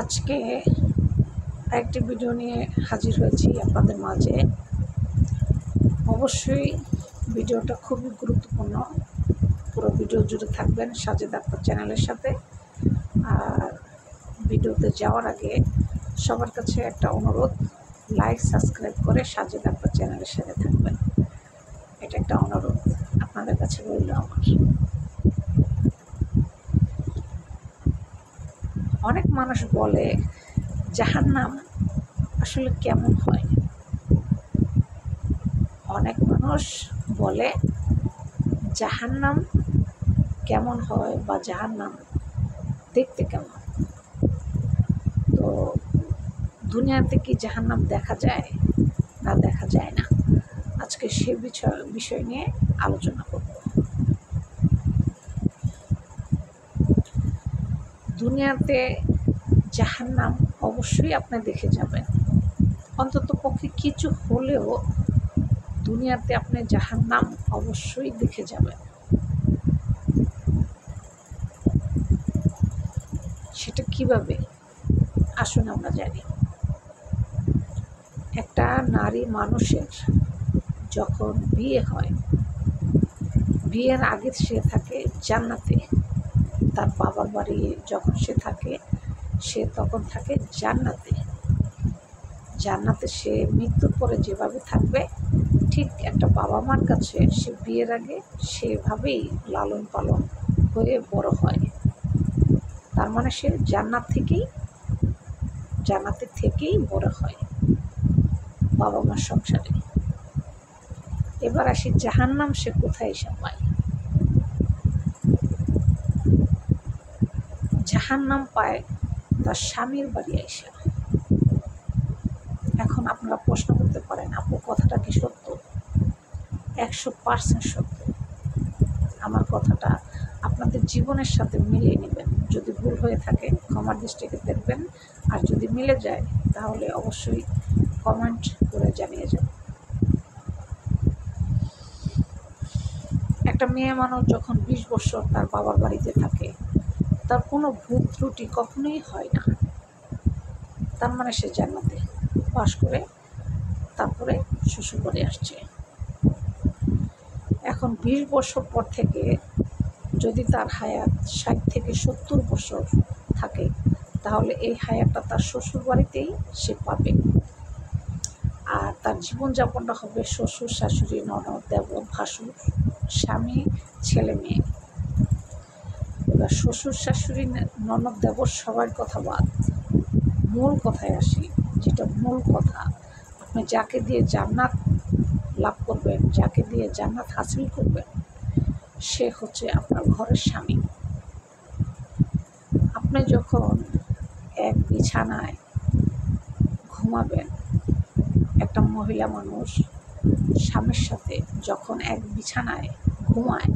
আজকে একটি ভিডিও নিয়ে হাজির হয়েছি আপনাদের মাঝে। অবশ্যই ভিডিওটা খুবই গুরুত্বপূর্ণ, পুরো ভিডিও জুড়ে থাকবেন সাজেদ আক্তার চ্যানেলের সাথে। আর ভিডিওতে যাওয়ার আগে সবার কাছে একটা অনুরোধ, লাইক সাবস্ক্রাইব করে সাজেদ আক্তার চ্যানেলের সাথে থাকবেন। এটা একটা অনুরোধ আপনাদের কাছে রইল আমার। অনেক মানুষ বলে জাহান্নাম আসলে কেমন হয়। অনেক মানুষ বলে জাহান্নাম কেমন হয় বা জাহান্নাম দেখতে কেমন। তো দুনিয়াতে কি জাহান্নাম দেখা যায় না দেখা যায় না, আজকে সে বিষয় নিয়ে আলোচনা করব। দুনিয়াতে জাহান্নাম অবশ্যই আপনি দেখে যাবেন, অন্তত পক্ষে কিছু হলেও দুনিয়াতে আপনি জাহান্নাম অবশ্যই দেখে যাবেন। সেটা কিভাবে আসুন আমরা জানি। একটা নারী মানুষের যখন বিয়ে হয়, বিয়ের আগে সে থাকে জান্নাতে। তার বাবার বাড়ি যখন সে থাকে, সে তখন থাকে জান্নাতে। জান্নাতে সে মৃত্যুর পরে যেভাবে থাকবে, ঠিক একটা বাবা মার কাছে সে বিয়ের আগে সেভাবেই লালন পালন হয়ে বড় হয়। তার মানে সে জান্নাতের থেকেই বড় হয় বাবা মার সংসারে। এবার আসি জাহান্নাম সে কোথায় এসে পায়। জাহান্নাম পায় তার স্বামীর বাড়ি এসে। এখন আপনারা প্রশ্ন করতে পারেন, আপু কথাটা কি সত্য? 100% সত্য। আমার কথাটা আপনাদের জীবনের সাথে মিলিয়ে নেবেন। যদি ভুল হয়ে থাকে ক্ষমার দৃষ্টিতে দেখবেন, আর যদি মিলে যায় তাহলে অবশ্যই কমেন্ট করে জানিয়ে যাবেন। একটা মেয়ে মানুষ যখন 20 বছর তার বাবার বাড়িতে থাকে, তার কোনো ভুল ত্রুটি কখনোই হয় না। তার মানে সে জান্নাতে বাস করে তারপরে শ্বশুর বাড়ি আসছে। এখন 20 বছর পর থেকে যদি তার হায়াত 60 থেকে 70 বছর থাকে, তাহলে এই হায়াতটা তার শ্বশুর বাড়িতেই সে পাবে। আর তার জীবনযাপনটা হবে শ্বশুর শাশুড়ি ননদ দেবর ভাসুর স্বামী ছেলে মেয়ে। এবার শ্বশুর শাশুড়ি ননদ দেবর সবার কথা বাদ, মূল কথায় আসি। যেটা মূল কথা, আপনি যাকে দিয়ে জান্নাত লাভ করবেন, যাকে দিয়ে জান্নাত হাসিল করবেন, সে হচ্ছে আপনার ঘরের স্বামী। আপনি যখন এক বিছানায় ঘুমাবেন, একটা মহিলা মানুষ স্বামীর সাথে যখন এক বিছানায় ঘুমায়,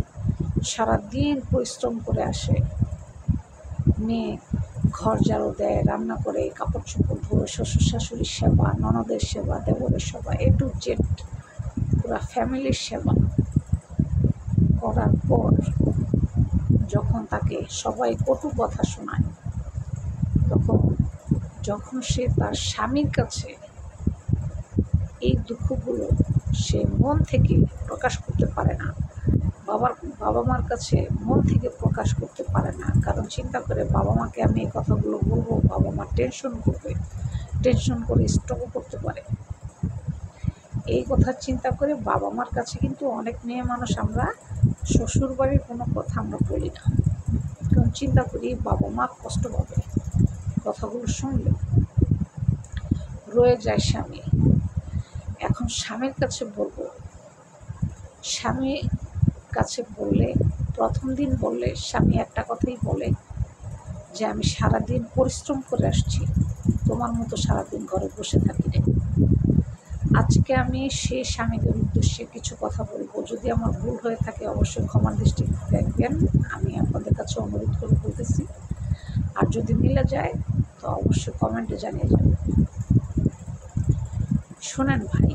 সারাদিন পরিশ্রম করে আসে, মেয়ে ঘর ঝাড়ু দেয়, রান্না করে, কাপড় চোপড় ধোয়, শ্বশুর শাশুড়ির সেবা, ননদের সেবা, দেবরের সেবা, A to Z পুরা ফ্যামিলির সেবা করার পর যখন তাকে সবাই কটু কথা শোনায়, যখন সে তার স্বামীর কাছে এই দুঃখগুলো সে মন থেকে প্রকাশ করতে পারে না, বাবা মার কাছে মন থেকে প্রকাশ করতে পারে না। কারণ চিন্তা করে বাবা মাকে আমি এই কথাগুলো বলবো, বাবা মা টেনশন করবে, টেনশন করে স্ট্রোকও করতে পারে। এই কথা চিন্তা করে বাবা মার কাছে কিন্তু অনেক মেয়ে মানুষ আমরা শ্বশুর বাড়ির কোনো কথা আমরা বলি না, কারণ চিন্তা করি বাবা মা কষ্ট পাবে। কথাগুলো শুনলে রয়ে যায় স্বামী। এখন স্বামীর কাছে বলবো, স্বামীর কাছে বললে প্রথম দিন বললে স্বামী একটা কথাই বলে যে আমি সারাদিন পরিশ্রম করে আসছি, তোমার মতো সারাদিন ঘরে বসে থাকি রে। আজকে আমি সেই স্বামীদের উদ্দেশ্যে কিছু কথা বলবো। যদি আমার ভুল হয়ে থাকে অবশ্যই ক্ষমার দৃষ্টিতে দেখবেন, আমি আপনাদের কাছে অনুরোধ করে বলতেছি। আর যদি মিলে যায় তো অবশ্যই কমেন্টে জানিয়ে যাবেন। শোনেন ভাই,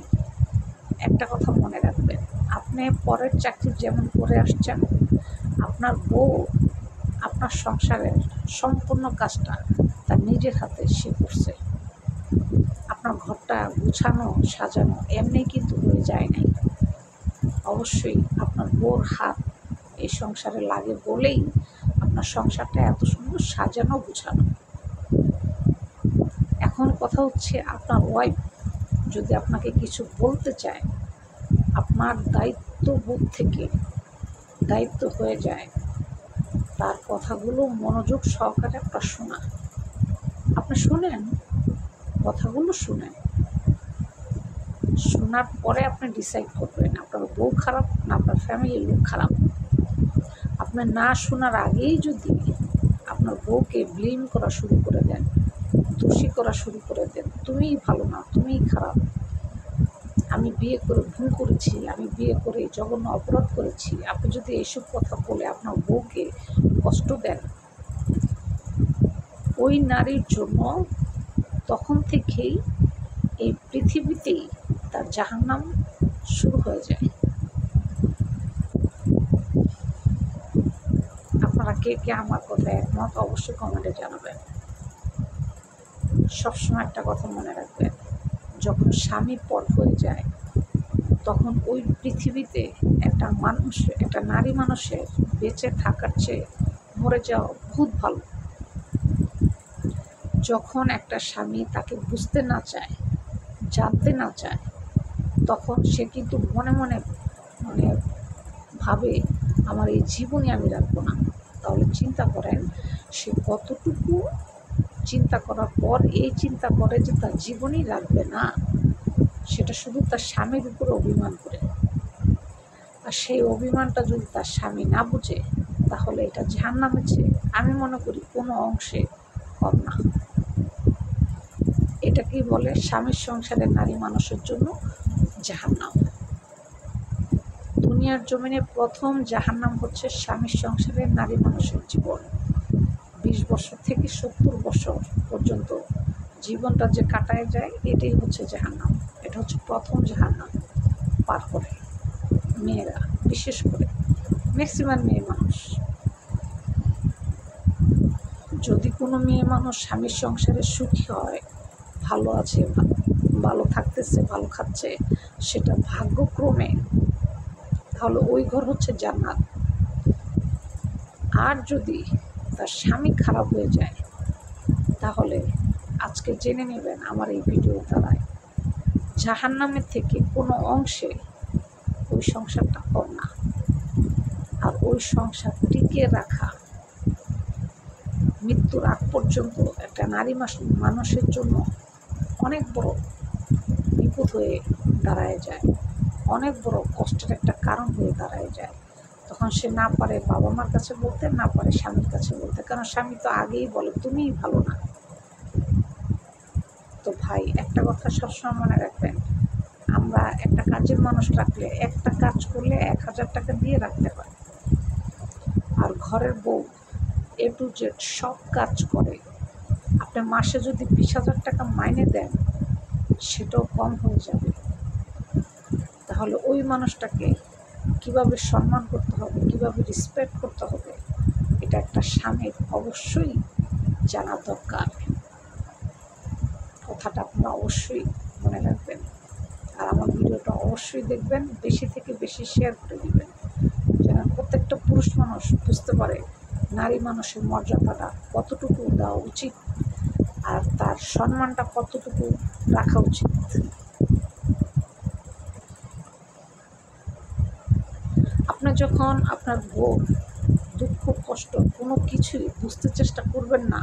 একটা কথা মনে রাখবেন, আপনি পরের চাকরি যেমন করে আসছেন, আপনার বউ আপনার সংসারের সম্পূর্ণ কাজটা তার নিজের হাতে সে করছে। আপনার ঘরটা গুছানো সাজানো এমনি কিন্তু হয়ে যায় নাই। অবশ্যই আপনার বউর হাত এই সংসারে লাগে বলেই আপনার সংসারটা এত সুন্দর সাজানো গুছানো। এখন কথা হচ্ছে, আপনার ওয়াইফ যদি আপনাকে কিছু বলতে চায়, আপনার দায়িত্ববোধ থেকে দায়িত্ব হয়ে যায় তার কথাগুলো মনোযোগ সহকারে আপনার শোনা। আপনি শুনেন, কথাগুলো শুনেন, শোনার পরে আপনি ডিসাইড করবেন আপনার বউ খারাপ না আপনার ফ্যামিলির লোক খারাপ। আপনি না শোনার আগেই যদি আপনার বউকে ব্লেম করা শুরু করে দেন, দোষী করা শুরু করে দেন, তুমিই ভালো না, তুমিই খারাপ, আমি বিয়ে করে ভুল করেছি, আমি বিয়ে করে জঘন্য অপরাধ করেছি, আপনি যদি এইসব কথা বলে আপনার বউকে কষ্ট দেন, ওই নারীর জন্য তখন থেকেই এই পৃথিবীতেই তার জাহান্নাম শুরু হয়ে যায়। আপনারা কে কে আমার কথা একমত অবশ্যই কমেন্টে জানাবেন। সবসময় একটা কথা মনে রাখবেন, যখন স্বামী পর হয়ে যায় তখন ওই পৃথিবীতে একটা নারী মানুষের বেঁচে থাকার চেয়ে মরে যাওয়া বহুত ভালো। যখন একটা স্বামী তাকে বুঝতে না চায়, জানতে না চায়, তখন সে কিন্তু মনে মনে মানে ভাবে আমার এই জীবনে আমি রাখবো না। তাহলে চিন্তা করেন সে কতটুকু চিন্তা করার পর এই চিন্তা করে যে তার জীবনই রাখবে না, সেটা শুধু তার স্বামীর উপরে অভিমান করে। আর সেই অভিমানটা যদি তার স্বামী না বুঝে, তাহলে এটা জাহান্নামের চেয়ে আমি মনে করি কোনো অংশে কম না। এটাকেই বলে স্বামীর সংসারের নারী মানুষের জন্য জাহান্নাম। দুনিয়ার জমিনে প্রথম জাহান্নাম হচ্ছে স্বামীর সংসারের নারী মানুষের জীবন। 20 বছর থেকে 70 বছর পর্যন্ত জীবনটা যে কাটায় যায়, এটাই হচ্ছে জাহান্নাম। এটা হচ্ছে প্রথম জাহান্নাম পার করে মেয়েরা, বিশেষ করে ম্যাক্সিমাম মেয়ে মানুষ। যদি কোনো মেয়ে মানুষ স্বামীর সংসারে সুখী হয়, ভালো আছে, ভালো থাকতেছে, ভালো খাচ্ছে, সেটা ভাগ্যক্রমে, তাহলে ওই ঘর হচ্ছে জান্নাত। আর যদি তার স্বামী খারাপ হয়ে যায়, তাহলে আজকে জেনে নেবেন আমার এই ভিডিও দ্বারায়, জাহান্নামের থেকে কোনো অংশে ওই সংসারটা কম না। আর ওই সংসার টিকিয়ে রাখা মৃত্যুর আগ পর্যন্ত একটা নারী মানুষের জন্য অনেক বড় বিপদ হয়ে দাঁড়ায় যায়, অনেক বড় কষ্টের একটা কারণ হয়ে দাঁড়ায় যায়। তখন সে না পারে বাবা মার কাছে বলতে, না পারে স্বামীর কাছে বলতে, কারণ স্বামী তো আগেই বলে তুমিই ভালো না। তো ভাই, একটা কথা সবসময় মনে রাখবেন, আমরা একটা কাজের মানুষ রাখলে, একটা কাজ করলে 1000 টাকা দিয়ে রাখতে হয়। আর ঘরের বউ A to Z সব কাজ করে। আপনি মাসে যদি 20,000 টাকা মাইনে দেন, সেটাও কম হয়ে যাবে। তাহলে ওই মানুষটাকে কিভাবে সম্মান করতে হবে, কিভাবে রেসপেক্ট করতে হবে, এটা একটা স্বামীর অবশ্যই জানা দরকার। কথাটা আপনারা অবশ্যই মনে রাখবেন। আর আমার ভিডিওটা অবশ্যই দেখবেন, বেশি থেকে বেশি শেয়ার করে দিবেন, যেন প্রত্যেকটা পুরুষ মানুষ বুঝতে পারে নারী মানুষের মর্যাদাটা কতটুকু দেওয়া উচিত আর তার সম্মানটা কতটুকু রাখা উচিত। আপনি যখন আপনার বউ দুঃখ কষ্ট কোনো কিছুই বুঝতে চেষ্টা করবেন না,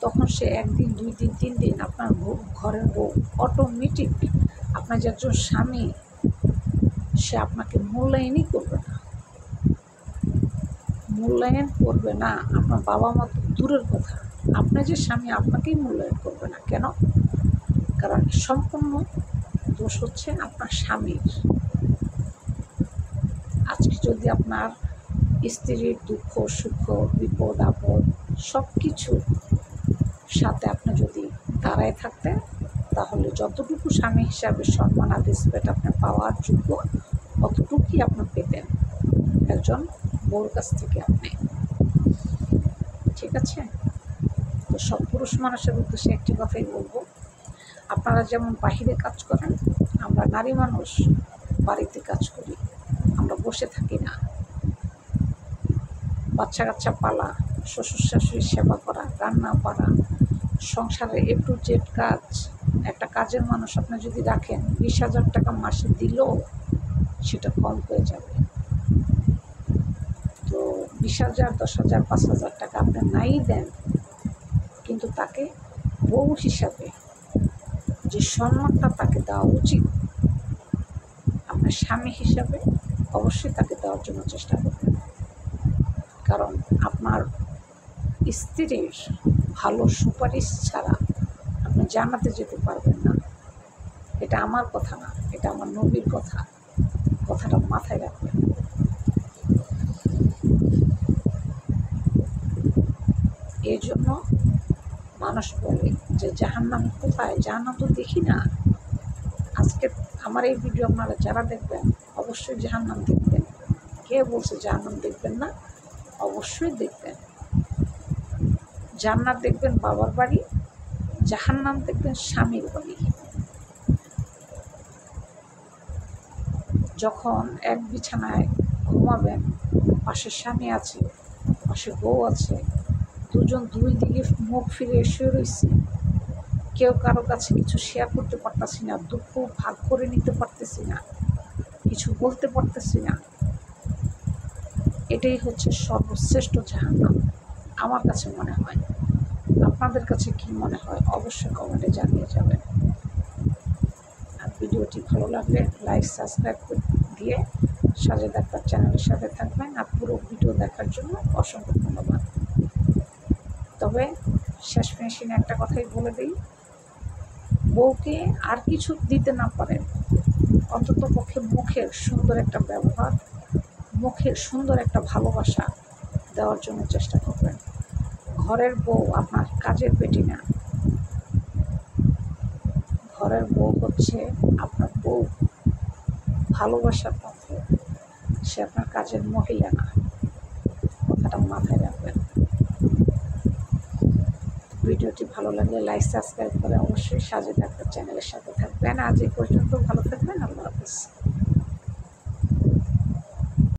তখন সে 1 দিন 2 দিন 3 দিন আপনার ঘরের বউ অটোমেটিক আপনার যে একজন স্বামী, সে আপনাকে মূল্যায়নই করবে না। মূল্যায়ন করবে না, আপনার বাবা মা তো দূরের কথা, আপনার যে স্বামী আপনাকেই মূল্যায়ন করবে না। কেন? কারণ সম্পূর্ণ দোষ হচ্ছে আপনার স্বামীর। আজকে যদি আপনার স্ত্রীর দুঃখ সুখ বিপদ আপদ সব কিছুর সাথে আপনি যদি দাঁড়ায় থাকতেন, তাহলে যতটুকু স্বামী হিসাবে সম্মান আর রেসপেক্ট আপনি পাওয়ার যোগ্য, অতটুকুই আপনি পেতেন একজন বউর কাছ থেকে আপনি। ঠিক আছে? তো সব পুরুষ মানুষের উদ্দেশ্যে একটি কথাই বলবো, আপনারা যেমন বাহিরে কাজ করেন, আমরা নারী মানুষ বাড়িতে কাজ করি। আমরা বসে থাকি না। বাচ্চা কাচ্চা পালা, শ্বশুর শাশুড়ির সেবা করা, রান্না করা, সংসারে A to Z কাজ। একটা কাজের মানুষ আপনি যদি রাখেন, 20,000 টাকা মাসে দিলেও সেটা কম হয়ে যাবে। তো 20,000, 10,000, 5,000 টাকা আপনি নাই দেন, কিন্তু তাকে বউ হিসাবে যে সম্মানটা তাকে দেওয়া উচিত, আপনার স্বামী হিসাবে অবশ্যই তাকে দেওয়ার জন্য চেষ্টা করবেন। কারণ আপনার স্ত্রীর ভালো সুপারিশ ছাড়া আপনি জান্নাতে যেতে পারবেন না। এটা আমার কথা না, এটা আমার নবীর কথা। কথাটা মাথায় রাখবেন। এই জন্য মানুষ বলে যে জাহান্নাম কোথায়? জাহান্নাম তো দেখি না। আজকে আমার এই ভিডিও আপনারা যারা দেখবেন অবশ্যই জাহান্নাম দেখবেন। কে বলছে জাহান্নাম দেখবেন না? অবশ্যই দেখবেন। জান্নাত দেখবেন বাবার বাড়ি, জাহান্নাম দেখবেন স্বামীর বাড়ি। যখন এক বিছানায় ঘুমাবেন, পাশে স্বামী আছে, পাশে বউ আছে, দুজন দুই দিকে মুখ ফিরে এসে রয়েছে, কেউ কারো কাছে কিছু শেয়ার করতে পারতেছি না, দুঃখ ভাগ করে নিতে পারতেছি না, কিছু বলতে পারতেছি না, এটাই হচ্ছে সর্বশ্রেষ্ঠ জাহান্নাম আমার কাছে মনে হয়। আপনাদের কাছে কি মনে হয় অবশ্যই কমেন্টে জানিয়ে যাবেন। আর ভিডিওটি ভালো লাগলে লাইক সাবস্ক্রাইব দিয়ে সাজেদা আক্তার চ্যানেলের সাথে থাকবেন। আর পুরো ভিডিও দেখার জন্য অসংখ্য ধন্যবাদ। তবে শেষ ফিনিশিংয়ে একটা কথাই বলে দিই, বউকে আর কিছু দিতে না পারেন, অন্তত পক্ষে মুখের সুন্দর একটা ব্যবহার, মুখের সুন্দর একটা ভালোবাসা দেওয়ার জন্য চেষ্টা করবেন। ঘরের বউ আপনার কাজের পেটি না, ঘরের বউ হচ্ছে আপনার বউ, ভালোবাসার পাত্র, সে আপনার কাজের মহিলা না। কথাটা মাথায় রাখবেন। ভিডিওটি ভালো লাগলে লাইক সাবস্ক্রাইব করে অবশ্যই সাজেদা আক্তার চ্যানেলের সাথে থাকবেন। আজ এই পর্যন্ত, ভালো থাকবেন। আল্লাহ হাফেজ।